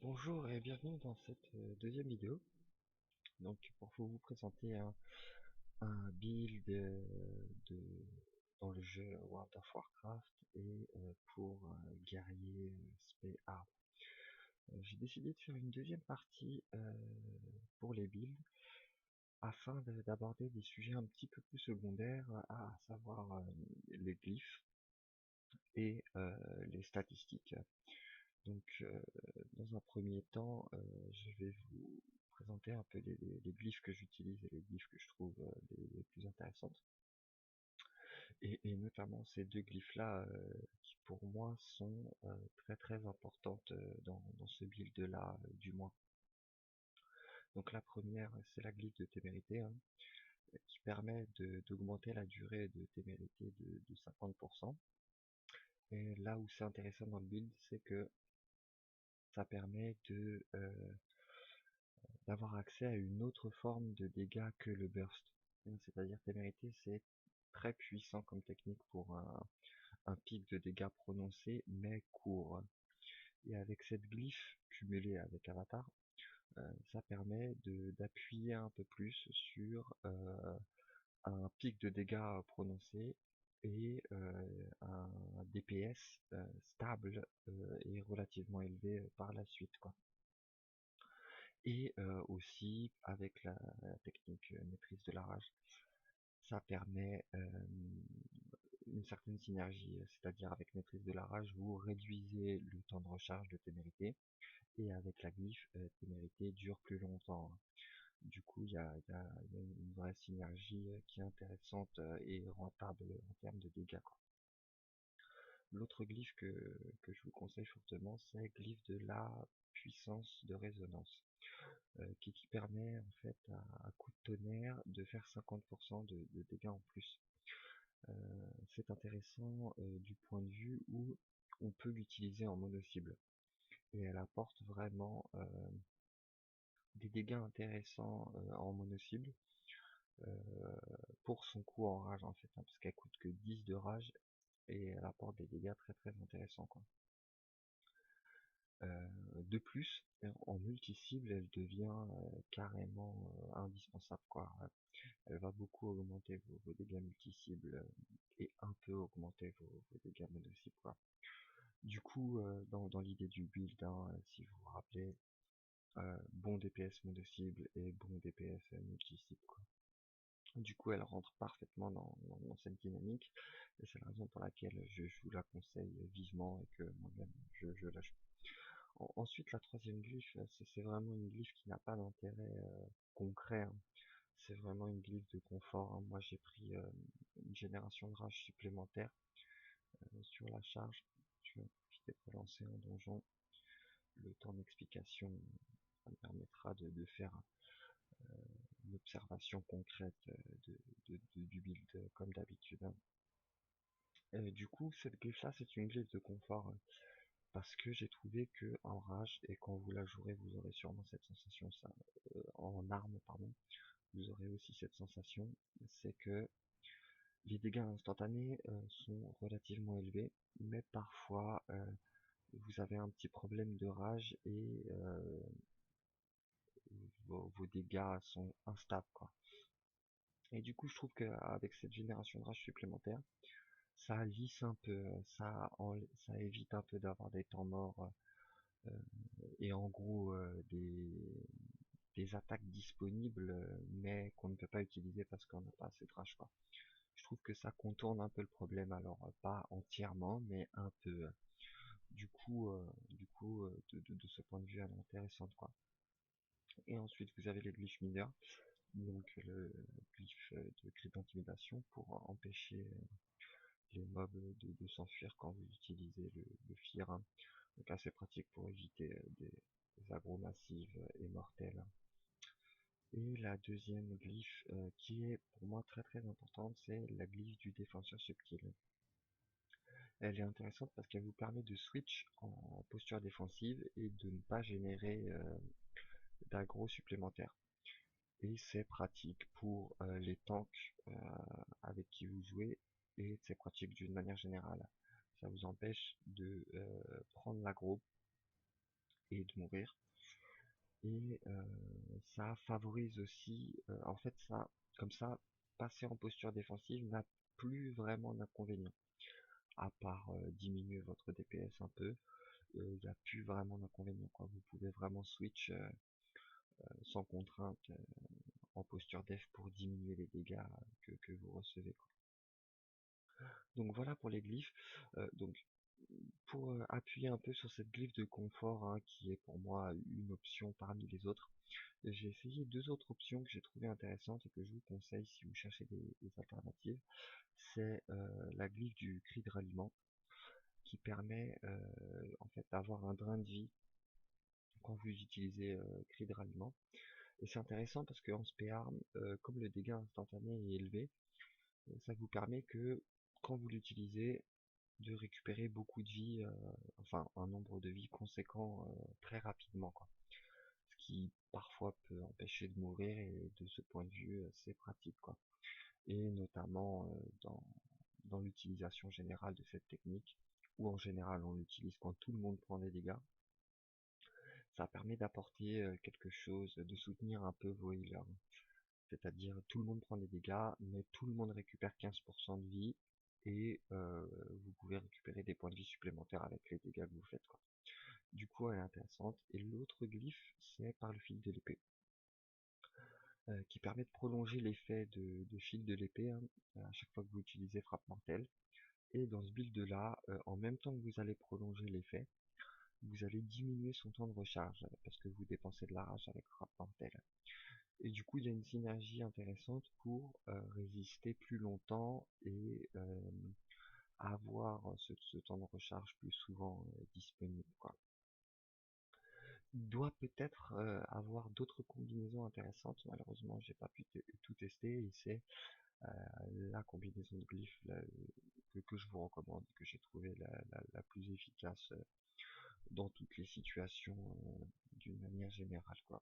Bonjour et bienvenue dans cette deuxième vidéo. Donc pour vous présenter un build dans le jeu World of Warcraft et pour guerrier spé arbre. J'ai décidé de faire une deuxième partie pour les builds afin d'aborder des sujets un petit peu plus secondaires, à savoir les glyphes et les statistiques. Donc, dans un premier temps, je vais vous présenter un peu les glyphes que j'utilise et les glyphes que je trouve les plus intéressantes. Et notamment ces deux glyphes-là, qui pour moi sont très très importantes dans ce build-là, du moins. Donc la première, c'est la glyphe de témérité, hein, qui permet d'augmenter la durée de témérité de 50%. Et là où c'est intéressant dans le build, c'est que ça permet d'avoir accès à une autre forme de dégâts que le burst. C'est-à-dire témérité, c'est très puissant comme technique pour un pic de dégâts prononcé mais court. Et avec cette glyphe cumulée avec Avatar, ça permet d'appuyer un peu plus sur un pic de dégâts prononcé et un DPS stable et relativement élevé par la suite, quoi. Et aussi avec la technique maîtrise de la rage, ça permet une certaine synergie, c'est-à-dire avec maîtrise de la rage, vous réduisez le temps de recharge de témérité, et avec la glyphe, témérité dure plus longtemps. Du coup, il y a une vraie synergie qui est intéressante et rentable en termes de dégâts, quoi. L'autre glyphe que je vous conseille fortement, c'est glyphe de la puissance de résonance. Qui permet en fait à coup de tonnerre de faire 50% de dégâts en plus. C'est intéressant du point de vue où on peut l'utiliser en mono cible et elle apporte vraiment des dégâts intéressants en mono cible pour son coût en rage en fait, hein, parce qu'elle coûte que 10 de rage et elle apporte des dégâts très très intéressants, quoi. De plus, en multi-cible, elle devient carrément indispensable, quoi. Elle va beaucoup augmenter vos dégâts multi-cibles et un peu augmenter vos dégâts mono-cibles, quoi. Du coup, dans l'idée du build, hein, si vous vous rappelez, bon DPS mono-cible et bon DPS multi-cible, quoi. Du coup, elle rentre parfaitement dans cette dynamique et c'est la raison pour laquelle je vous la conseille vivement et que moi-même je lâche. Ensuite, la troisième glyphe, c'est vraiment une glyphe qui n'a pas d'intérêt concret, hein. C'est vraiment une glyphe de confort, hein. Moi, j'ai pris une génération de rage supplémentaire sur la charge. Je vais en profiter pour lancer un donjon. Le temps d'explication, ça me permettra de faire une observation concrète du build comme d'habitude, hein. Du coup, cette glyphe-là, c'est une glyphe de confort, parce que j'ai trouvé que en rage, et quand vous la jouerez, vous aurez sûrement cette sensation, ça, en arme, pardon, vous aurez aussi cette sensation, c'est que les dégâts instantanés sont relativement élevés, mais parfois vous avez un petit problème de rage et vos dégâts sont instables, quoi. Et du coup, je trouve qu'avec cette génération de rage supplémentaire, ça lisse un peu, ça évite un peu d'avoir des temps morts et en gros des attaques disponibles mais qu'on ne peut pas utiliser parce qu'on n'a pas assez de rage, quoi. Je trouve que ça contourne un peu le problème, alors pas entièrement mais un peu. De ce point de vue, elle est intéressante, quoi. Et ensuite, vous avez les glyphes mineurs, donc le glyphe de cri d'intimidation pour empêcher les mobs de s'enfuir quand vous utilisez le FIR, hein. Donc assez pratique pour éviter des agros massives et mortels. Et la deuxième glyphe qui est pour moi très très importante, c'est la glyphe du défenseur subtil. Elle est intéressante parce qu'elle vous permet de switch en posture défensive et de ne pas générer d'aggro supplémentaire. Et c'est pratique pour les tanks avec qui vous jouez, et c'est pratique d'une manière générale. Ça vous empêche de prendre l'aggro et de mourir. Et ça favorise aussi, en fait ça, comme ça, passer en posture défensive n'a plus vraiment d'inconvénient. À part diminuer votre DPS un peu, il n'y a plus vraiment d'inconvénient, quoi. Vous pouvez vraiment switch sans contrainte en posture def pour diminuer les dégâts que vous recevez, quoi. Donc voilà pour les glyphes. Donc pour appuyer un peu sur cette glyphe de confort, hein, qui est pour moi une option parmi les autres, j'ai essayé deux autres options que j'ai trouvées intéressantes et que je vous conseille si vous cherchez des alternatives. C'est la glyphe du cri de ralliement qui permet en fait d'avoir un drain de vie quand vous utilisez cri de ralliement. Et c'est intéressant parce qu'en spé-arme, comme le dégât instantané est élevé, ça vous permet que quand vous l'utilisez, de récupérer beaucoup de vie, enfin un nombre de vie conséquent très rapidement, quoi. Ce qui parfois peut empêcher de mourir et de ce point de vue c'est pratique, quoi. Et notamment dans l'utilisation générale de cette technique, où en général on l'utilise quand tout le monde prend des dégâts, ça permet d'apporter quelque chose, de soutenir un peu vos healers. C'est-à-dire tout le monde prend des dégâts, mais tout le monde récupère 15% de vie, et vous pouvez récupérer des points de vie supplémentaires avec les dégâts que vous faites, quoi. Du coup elle est intéressante. Et l'autre glyphe, c'est par le fil de l'épée, qui permet de prolonger l'effet de fil de l'épée, hein, à chaque fois que vous utilisez frappe mortelle. Et dans ce build là, en même temps que vous allez prolonger l'effet, vous allez diminuer son temps de recharge, parce que vous dépensez de la rage avec frappe mortelle. Et du coup il y a une synergie intéressante pour résister plus longtemps et avoir ce temps de recharge plus souvent disponible, quoi. Il doit peut-être avoir d'autres combinaisons intéressantes, malheureusement j'ai pas pu tout tester, et c'est la combinaison de glyphes que je vous recommande, que j'ai trouvé la plus efficace dans toutes les situations d'une manière générale, quoi.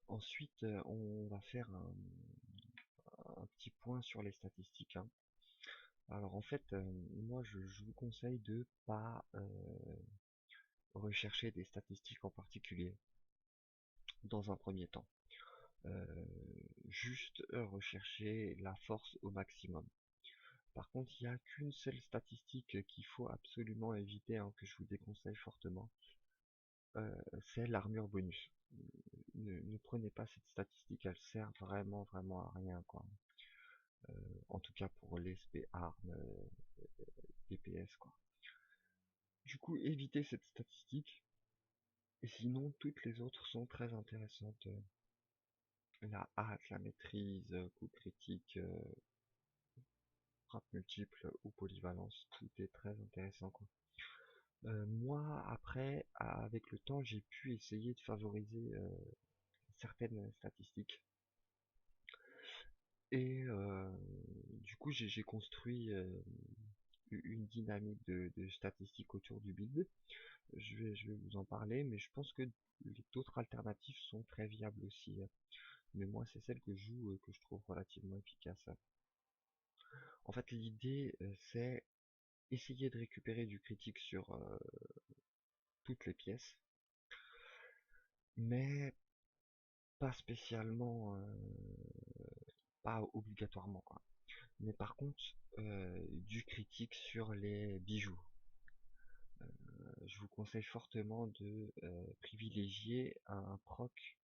Ensuite on va faire un petit point sur les statistiques, hein. Alors en fait, moi je vous conseille de pas rechercher des statistiques en particulier dans un premier temps. Euh, Juste rechercher la force au maximum. Par contre, il n'y a qu'une seule statistique qu'il faut absolument éviter, hein, que je vous déconseille fortement, c'est l'armure bonus. Ne prenez pas cette statistique, elle sert vraiment vraiment à rien, quoi. En tout cas pour les spé armes DPS, quoi. Du coup, évitez cette statistique, et sinon toutes les autres sont très intéressantes. La hâte, la maîtrise, coup critique, frappe multiple ou polyvalence, tout est très intéressant, quoi. Moi, après, avec le temps, j'ai pu essayer de favoriser certaines statistiques. Et du coup, j'ai construit une dynamique de statistiques autour du build. Je vais vous en parler, mais je pense que d'autres alternatives sont très viables aussi. Mais moi, c'est celle que je joue, que je trouve relativement efficace. En fait, l'idée, c'est essayer de récupérer du critique sur toutes les pièces, mais pas spécialement, pas obligatoirement, quoi. Mais par contre, du critique sur les bijoux. Je vous conseille fortement de privilégier un proc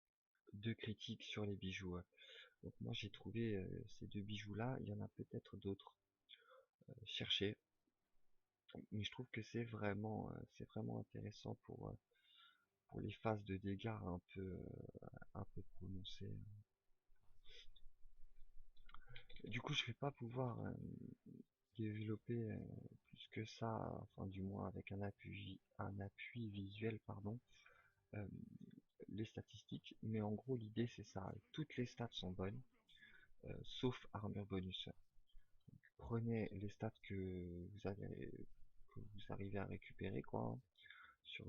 de critique sur les bijoux. Donc moi j'ai trouvé ces deux bijoux là, il y en a peut-être d'autres. Cherchez. Mais je trouve que c'est vraiment intéressant pour les phases de dégâts un peu prononcées. Du coup je vais pas pouvoir développer plus que ça, enfin du moins avec un appui visuel, pardon, euh, les statistiques, mais en gros l'idée c'est ça, toutes les stats sont bonnes, sauf armure bonus. Prenez les stats que vous arrivez à récupérer, quoi, hein, sur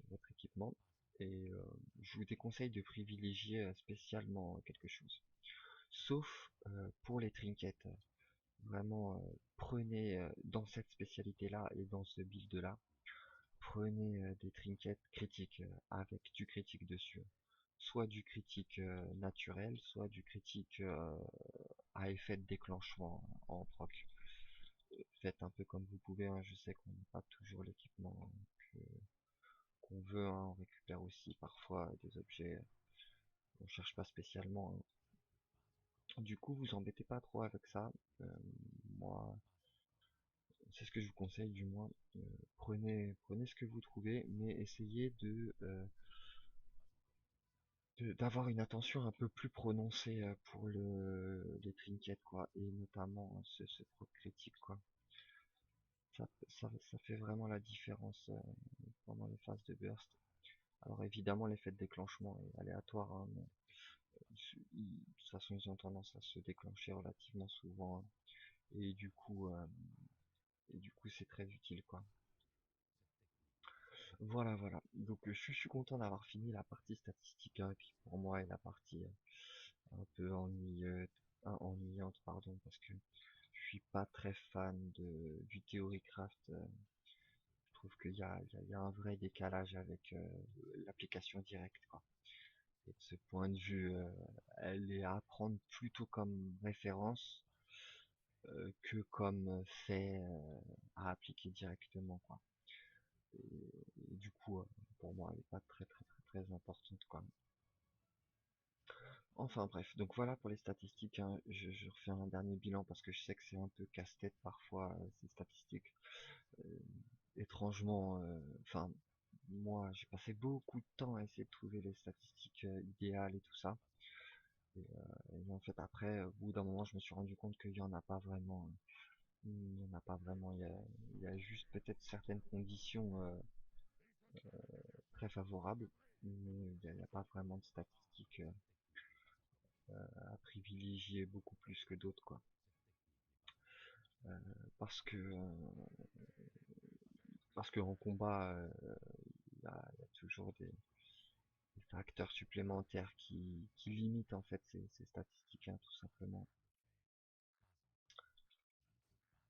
votre équipement, et je vous déconseille de privilégier spécialement quelque chose. Sauf pour les trinkets. Vraiment, prenez dans cette spécialité là et dans ce build là, prenez des trinkets critiques avec du critique dessus. Soit du critique naturel, soit du critique à effet de déclenchement en proc. Faites un peu comme vous pouvez, hein. Je sais qu'on n'a pas toujours l'équipement qu'on veut, hein. On récupère aussi parfois des objets qu'on cherche pas spécialement, hein. Du coup, vous embêtez pas trop avec ça. Euh, Moi, c'est ce que je vous conseille, du moins. Prenez ce que vous trouvez, mais essayez d'avoir une attention un peu plus prononcée pour les trinkets, quoi, et notamment ce proc critique, quoi. Ça fait vraiment la différence pendant les phases de burst. Alors évidemment, l'effet de déclenchement est aléatoire, hein, mais de toute façon, ils ont tendance à se déclencher relativement souvent, hein, et du coup, c'est très utile, quoi. Voilà, voilà. Donc, je suis content d'avoir fini la partie statistique, hein, qui pour moi est la partie un peu ennuyante, pardon, parce que je suis pas très fan du Theorycraft. Je trouve qu'il y a un vrai décalage avec l'application directe, quoi. Et de ce point de vue, elle est à prendre plutôt comme référence que comme fait à appliquer directement, quoi. Et du coup, pour moi, elle n'est pas très importante, quoi. Enfin bref, donc voilà pour les statistiques, hein. Je refais un dernier bilan parce que je sais que c'est un peu casse-tête parfois ces statistiques. Euh, Étrangement, enfin moi j'ai passé beaucoup de temps à essayer de trouver les statistiques idéales et tout ça. Et en fait après, au bout d'un moment, je me suis rendu compte qu'il n'y en a pas vraiment, hein. Il n'y en a pas vraiment. Il y a juste peut-être certaines conditions très favorables, mais il n'y a pas vraiment de statistiques à privilégier beaucoup plus que d'autres, quoi. Euh, parce que parce qu'en combat, il y a toujours des facteurs supplémentaires qui limitent en fait ces statistiques, hein, tout simplement.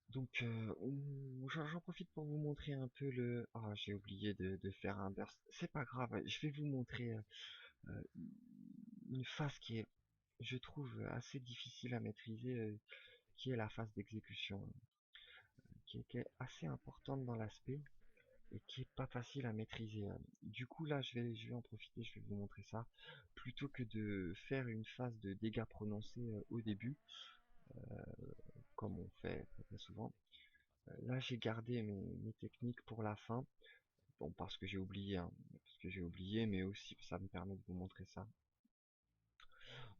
Donc, j'en profite pour vous montrer un peu le. Ah, j'ai oublié de faire un burst. C'est pas grave, je vais vous montrer euh, une phase qui est, je trouve, assez difficile à maîtriser, qui est la phase d'exécution, qui est assez importante dans l'aspect et qui est pas facile à maîtriser, hein. Du coup, là, je vais en profiter, je vais vous montrer ça. Plutôt que de faire une phase de dégâts prononcés au début, comme on fait très souvent, là, j'ai gardé mes techniques pour la fin. Bon, parce que j'ai oublié, hein, parce que j'ai oublié, mais aussi ça me permet de vous montrer ça.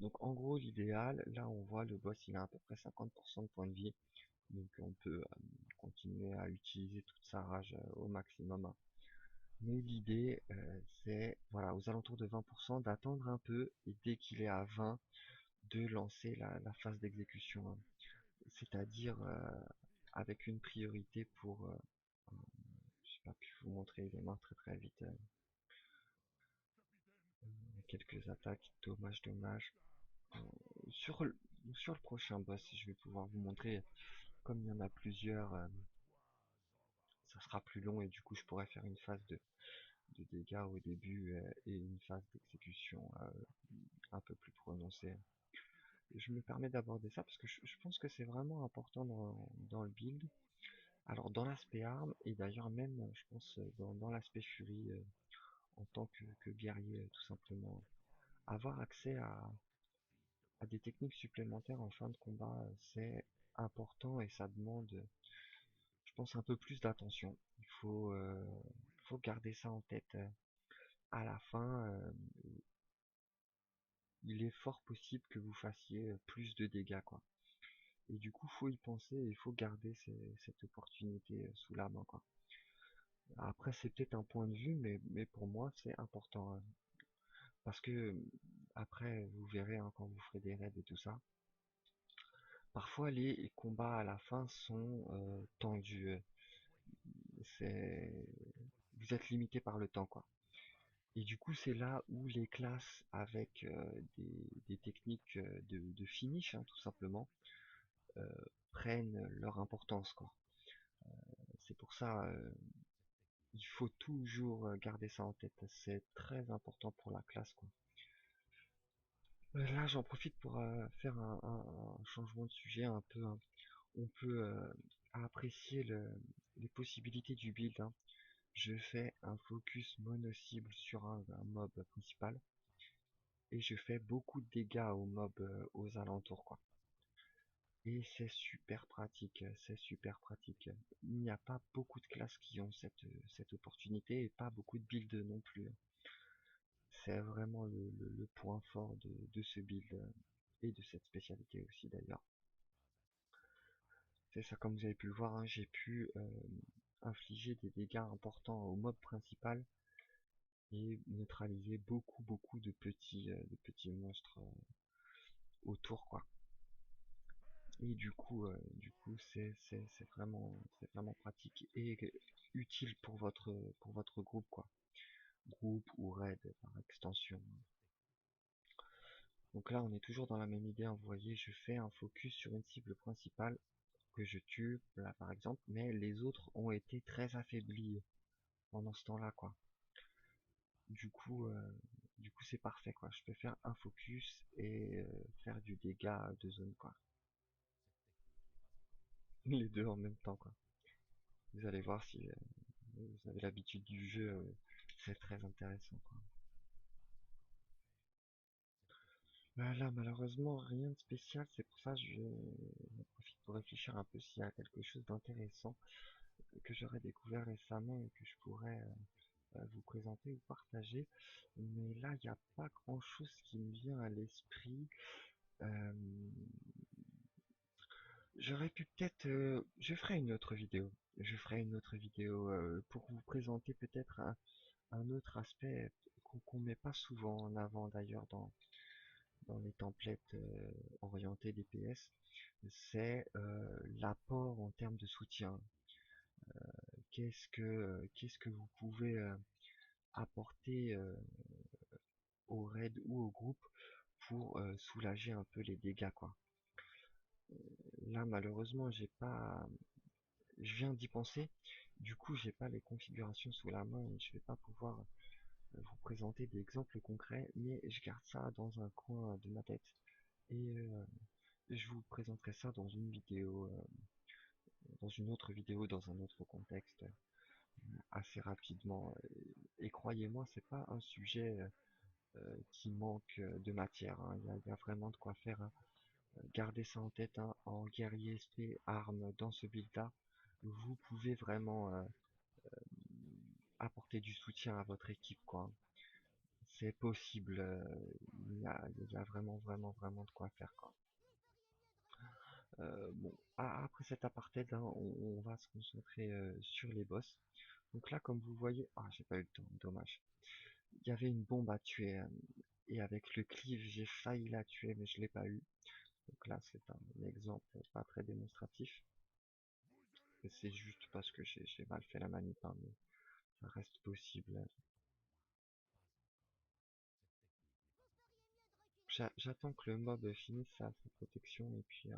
Donc, en gros, l'idéal, là, on voit le boss, il a à peu près 50% de points de vie. Donc, on peut continuer à utiliser toute sa rage au maximum, hein. Mais l'idée, c'est, voilà, aux alentours de 20%, d'attendre un peu et dès qu'il est à 20, de lancer la phase d'exécution, hein. C'est-à-dire avec une priorité pour, je sais pas pu vous montrer les mains très vite, quelques attaques, dommage. Euh, sur le, sur le prochain boss, je vais pouvoir vous montrer, comme il y en a plusieurs, ça sera plus long et du coup je pourrais faire une phase de dégâts au début et une phase d'exécution un peu plus prononcée. Je me permets d'aborder ça parce que je pense que c'est vraiment important dans le build. Alors dans l'aspect arme et d'ailleurs même je pense dans l'aspect furie en tant que guerrier tout simplement. Avoir accès à des techniques supplémentaires en fin de combat c'est important et ça demande je pense un peu plus d'attention. Faut garder ça en tête à la fin. Il est fort possible que vous fassiez plus de dégâts, quoi. Et du coup, faut y penser et il faut garder cette opportunité sous la main, quoi. Après, c'est peut-être un point de vue, mais pour moi, c'est important, hein. Parce que après, vous verrez hein, quand vous ferez des raids et tout ça. Parfois, les combats à la fin sont tendus. C'est, vous êtes limité par le temps, quoi. Et du coup, c'est là où les classes avec des techniques de finish, hein, tout simplement, prennent leur importance, quoi. C'est pour ça, Il faut toujours garder ça en tête, c'est très important pour la classe, quoi. Là, j'en profite pour faire un changement de sujet un peu, hein. On peut apprécier les possibilités du build, hein. Je fais un focus mono-cible sur un mob principal et je fais beaucoup de dégâts aux mobs aux alentours, quoi. Et c'est super pratique, c'est super pratique. Il n'y a pas beaucoup de classes qui ont cette opportunité et pas beaucoup de builds non plus. C'est vraiment le point fort de ce build et de cette spécialité aussi d'ailleurs. C'est ça, comme vous avez pu le voir, hein, j'ai pu infliger des dégâts importants au mob principal et neutraliser beaucoup de petits monstres autour, quoi. Et du coup c'est vraiment pratique et utile pour votre groupe, quoi. Groupe ou raid par extension. Donc là on est toujours dans la même idée, hein. Vous voyez, je fais un focus sur une cible principale que je tue là par exemple, mais les autres ont été très affaiblis pendant ce temps-là, quoi. Du coup, euh, du coup c'est parfait, quoi. Je peux faire un focus et faire du dégât de zone, quoi. Les deux en même temps, quoi. Vous allez voir si vous avez l'habitude du jeu, c'est très intéressant, quoi. Bah là, malheureusement, rien de spécial, c'est pour ça que j'en profite pour réfléchir un peu s'il y a quelque chose d'intéressant que j'aurais découvert récemment et que je pourrais vous présenter ou partager. Mais là, il n'y a pas grand-chose qui me vient à l'esprit. Euh, J'aurais pu peut-être... je ferai une autre vidéo. Je ferai une autre vidéo pour vous présenter peut-être un autre aspect qu'on met pas souvent en avant d'ailleurs dans les templates orientés DPS. C'est l'apport en termes de soutien. Qu'est-ce que vous pouvez apporter au raid ou au groupe pour soulager un peu les dégâts, quoi. Là malheureusement j'ai pas, je viens d'y penser, du coup j'ai pas les configurations sous la main et je vais pas pouvoir vous présenter d'exemples concrets, mais je garde ça dans un coin de ma tête et je vous présenterai ça dans une vidéo, dans une autre vidéo, dans un autre contexte assez rapidement. Et croyez-moi, c'est pas un sujet qui manque de matière, hein. Il y a vraiment de quoi faire, hein. Gardez ça en tête, hein. En guerrier spé arme dans ce build-là, vous pouvez vraiment apporter du soutien à votre équipe, quoi. C'est possible, il y a vraiment de quoi faire, quoi. Bon, après cet apartheid, hein, on va se concentrer sur les boss. Donc là, comme vous voyez, ah, j'ai pas eu le temps, dommage. Il y avait une bombe à tuer, et avec le cleave, j'ai failli la tuer, mais je l'ai pas eu. Donc là, c'est un exemple pas très démonstratif. Et c'est juste parce que j'ai mal fait la manip, hein, mais ça reste possible. J'attends que le mob finisse sa protection, et puis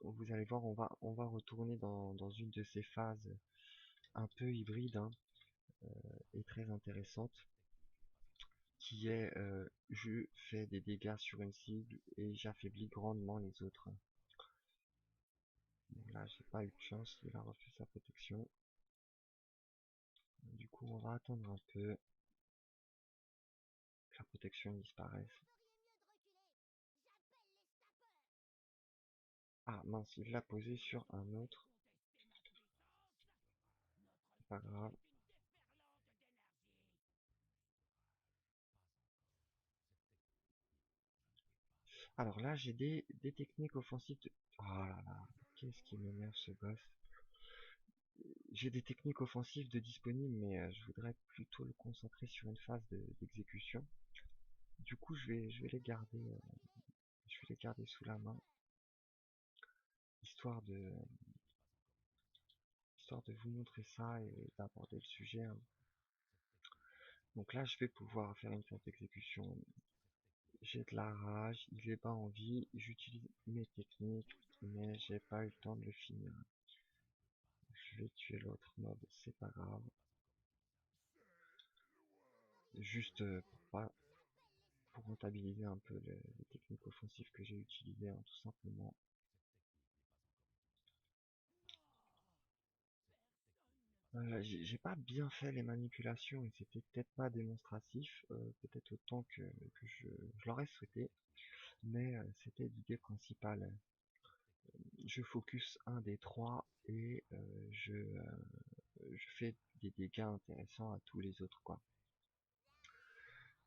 vous allez voir, on va retourner dans une de ces phases un peu hybrides, hein, et très intéressante, qui est je fais des dégâts sur une cible et j'affaiblis grandement les autres. Bon, là, j'ai pas eu de chance, il a refait sa protection. Du coup, on va attendre un peu que la protection disparaisse. Ah mince, il l'a posé sur un autre. C'est pas grave. Alors là, j'ai des techniques offensives de... Oh là là, qu'est-ce qui m'énerve ce boss. J'ai des techniques offensives de disponibles, mais je voudrais plutôt le concentrer sur une phase d'exécution. Du coup, je vais les garder sous la main, histoire de, histoire de vous montrer ça et d'aborder le sujet, hein. Donc là, je vais pouvoir faire une phase d'exécution. J'ai de la rage, il est pas en vie, j'utilise mes techniques, mais j'ai pas eu le temps de le finir. Je vais tuer l'autre mob, c'est pas grave. juste pour rentabiliser un peu les techniques offensives que j'ai utilisées, hein, tout simplement. J'ai pas bien fait les manipulations et c'était peut-être pas démonstratif, peut-être autant que je l'aurais souhaité, mais c'était l'idée principale. Je focus un des trois et je fais des dégâts intéressants à tous les autres, quoi.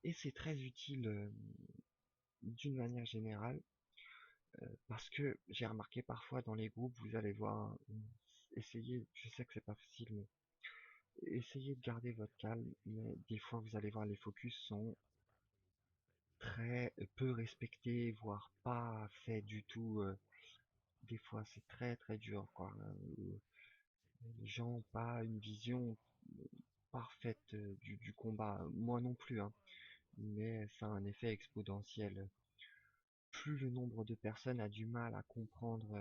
Et c'est très utile d'une manière générale parce que j'ai remarqué parfois dans les groupes, vous allez voir, essayez, je sais que c'est pas facile, mais essayez de garder votre calme, mais des fois vous allez voir les focus sont très peu respectés, voire pas faits du tout. Des fois c'est très très dur, quoi. Les gens n'ont pas une vision parfaite du combat. Moi non plus, hein. Mais ça a un effet exponentiel. Plus le nombre de personnes a du mal à comprendre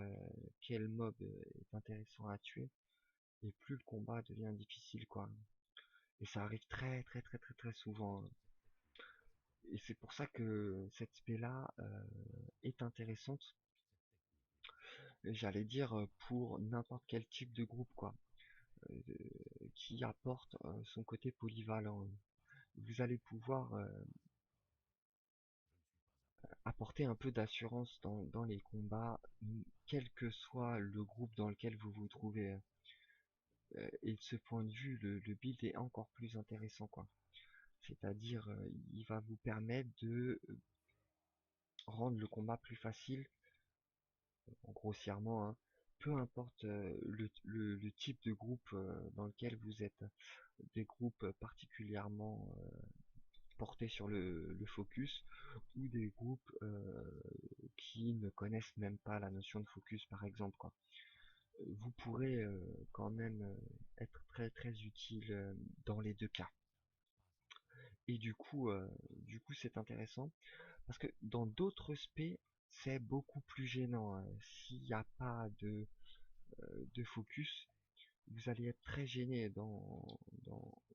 quel mob est intéressant à tuer, et plus le combat devient difficile, quoi. Et ça arrive très très très très très souvent, hein. Et c'est pour ça que cette spé-là est intéressante, j'allais dire, pour n'importe quel type de groupe, quoi, euh, qui apporte son côté polyvalent. Vous allez pouvoir apporter un peu d'assurance dans les combats, quel que soit le groupe dans lequel vous vous trouvez. Et de ce point de vue, le build est encore plus intéressant, quoi. C'est-à-dire, il va vous permettre de rendre le combat plus facile, grossièrement, hein, peu importe le type de groupe dans lequel vous êtes. Des groupes particulièrement portés sur le focus, ou des groupes qui ne connaissent même pas la notion de focus, par exemple, quoi. Vous pourrez quand même être très très utile dans les deux cas. Et du coup c'est intéressant parce que dans d'autres spé, c'est beaucoup plus gênant, hein. S'il n'y a pas de focus, vous allez être très gêné dans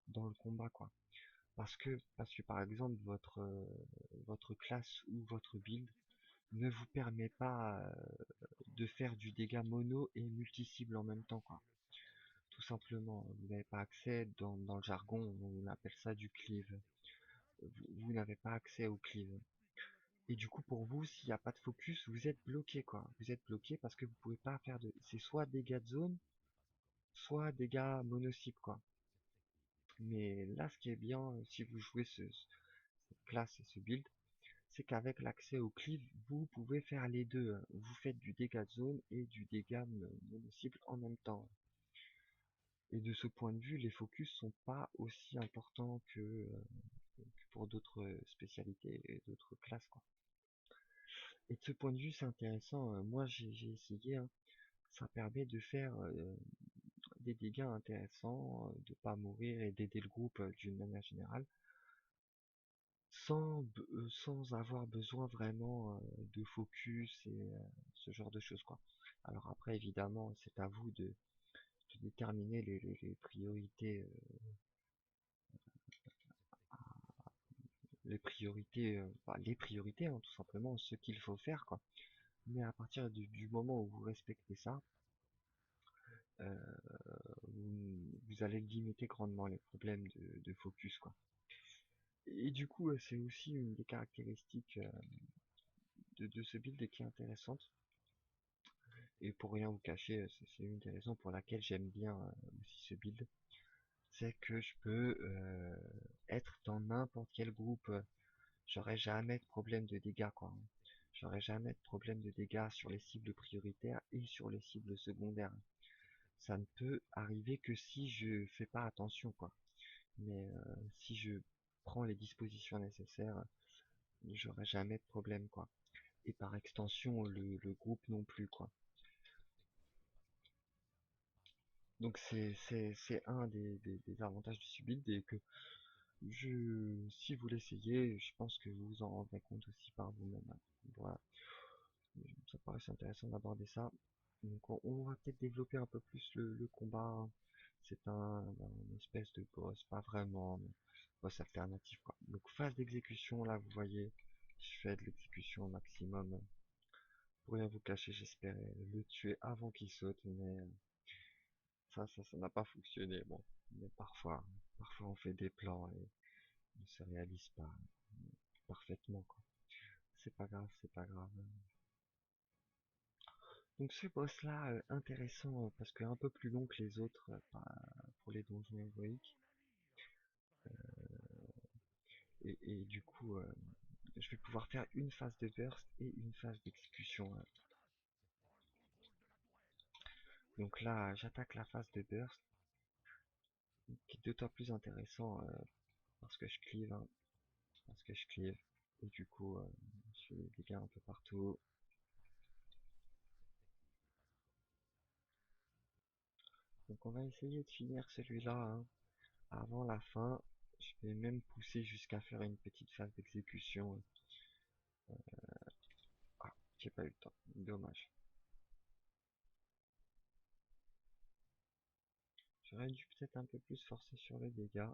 le combat, quoi. Parce que par exemple votre classe ou votre build ne vous permet pas de faire du dégât mono et multi-cible en même temps, quoi. Tout simplement, vous n'avez pas accès, dans le jargon, on appelle ça du cleave. Vous n'avez pas accès au cleave. Et du coup, pour vous, s'il n'y a pas de focus, vous êtes bloqué, quoi. Vous êtes bloqué parce que vous pouvez pas faire de... C'est soit dégâts de zone, soit dégâts mono-cible, quoi. Mais là, ce qui est bien, si vous jouez cette classe et ce build, c'est qu'avec l'accès au cleave, vous pouvez faire les deux. Vous faites du dégât de zone et du dégât mono-cible en même temps. Et de ce point de vue, les focus sont pas aussi importants que pour d'autres spécialités et d'autres classes, quoi. Et de ce point de vue, c'est intéressant. Moi, j'ai essayé, hein. Ça permet de faire des dégâts intéressants, de pas mourir et d'aider le groupe d'une manière générale, sans avoir besoin vraiment de focus et ce genre de choses, quoi. Alors après, évidemment, c'est à vous de déterminer les priorités, les priorités, hein, tout simplement, ce qu'il faut faire, quoi. Mais à partir du moment où vous respectez ça, euh, vous allez limiter grandement les problèmes de focus, quoi. Et du coup, c'est aussi une des caractéristiques de ce build qui est intéressante. Et pour rien vous cacher, c'est une des raisons pour laquelle j'aime bien aussi ce build. C'est que je peux être dans n'importe quel groupe. J'aurai jamais de problème de dégâts, quoi. J'aurai jamais de problème de dégâts sur les cibles prioritaires et sur les cibles secondaires. Ça ne peut arriver que si je fais pas attention, quoi. Mais si je prends les dispositions nécessaires, j'aurai jamais de problème, quoi. Et par extension, le groupe non plus, quoi. Donc c'est un des avantages du subbuild et que si vous l'essayez, je pense que vous vous en rendrez compte aussi par vous-même. Voilà, ça paraissait intéressant d'aborder ça. Donc on va peut-être développer un peu plus le combat. C'est une espèce de boss, pas vraiment. boss alternatif quoi. Donc phase d'exécution, là vous voyez, je fais de l'exécution au maximum. Pour rien vous cacher, j'espérais le tuer avant qu'il saute, mais ça n'a pas fonctionné. Bon, mais parfois on fait des plans et on se réalise pas parfaitement quoi. C'est pas grave, c'est pas grave. Donc ce boss là, intéressant parce que un peu plus long que les autres pour les donjons héroïques. Et du coup, je vais pouvoir faire une phase de burst et une phase d'exécution. Donc là, j'attaque la phase de burst, qui est d'autant plus intéressant parce que je cleave, hein, parce que je cleave. Et du coup, je fais des dégâts un peu partout. Donc on va essayer de finir celui-là hein, avant la fin. Je vais même pousser jusqu'à faire une petite phase d'exécution. Ah, j'ai pas eu le temps, dommage. J'aurais dû peut-être un peu plus forcer sur les dégâts.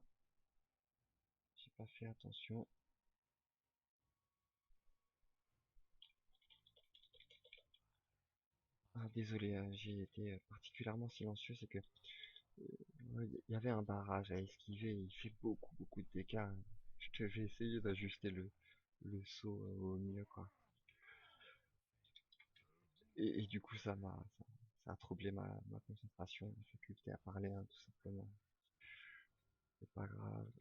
J'ai pas fait attention. Ah, désolé, j'ai été particulièrement silencieux, c'est que ouais, il y avait un barrage à esquiver, il fait beaucoup de dégâts. Je vais essayer d'ajuster le saut au mieux quoi. Et du coup ça a troublé ma concentration, ma faculté à parler hein, tout simplement. C'est pas grave.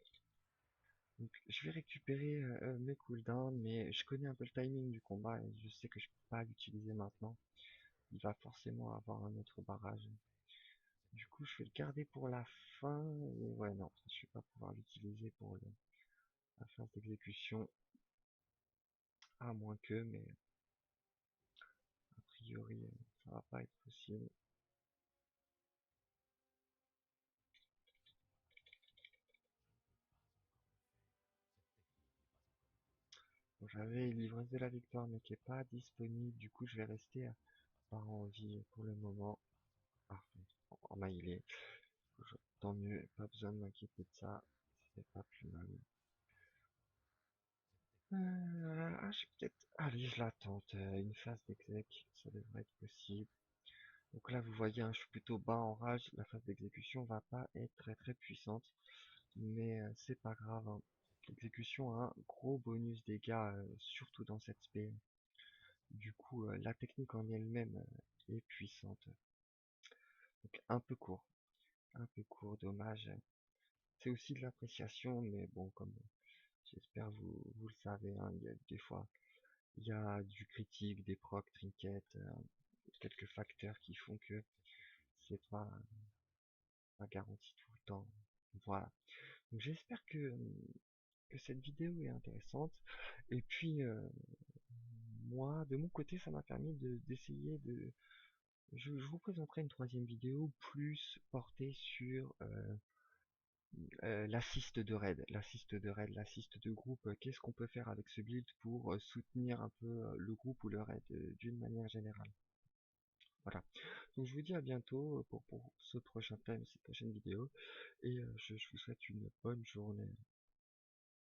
Donc je vais récupérer mes cooldowns, mais je connais un peu le timing du combat et je sais que je peux pas l'utiliser maintenant. Il va forcément avoir un autre barrage. Du coup, je vais le garder pour la fin. Et ouais, non, je vais pas pouvoir l'utiliser pour la phase d'exécution. À moins que, mais a priori, ça va pas être possible. Bon, j'avais livreuse de la victoire, mais qui est pas disponible. Du coup, je vais rester par envie pour le moment. Parfait. En maillé. Tant mieux, pas besoin de m'inquiéter de ça. C'est pas plus mal. J'ai peut-être. Allez, je la tente. Une phase d'exec, ça devrait être possible. Donc là, vous voyez, hein, je suis plutôt bas en rage. La phase d'exécution va pas être très puissante, mais c'est pas grave. Hein. L'exécution a un gros bonus dégâts, surtout dans cette spé. Du coup, la technique en elle-même est puissante. Donc un peu court, dommage. C'est aussi de l'appréciation, mais bon, comme j'espère vous le savez, hein, il y a des fois, il y a du critique, des procs, trinkets, quelques facteurs qui font que c'est pas garanti tout le temps. Voilà. Donc j'espère que cette vidéo est intéressante. Et puis moi, de mon côté, ça m'a permis d'essayer de. Je vous présenterai une troisième vidéo plus portée sur l'assist de raid, l'assist de groupe. Qu'est-ce qu'on peut faire avec ce build pour soutenir un peu le groupe ou le raid d'une manière générale. Voilà. Donc je vous dis à bientôt pour ce prochain thème, cette prochaine vidéo. Et je vous souhaite une bonne journée.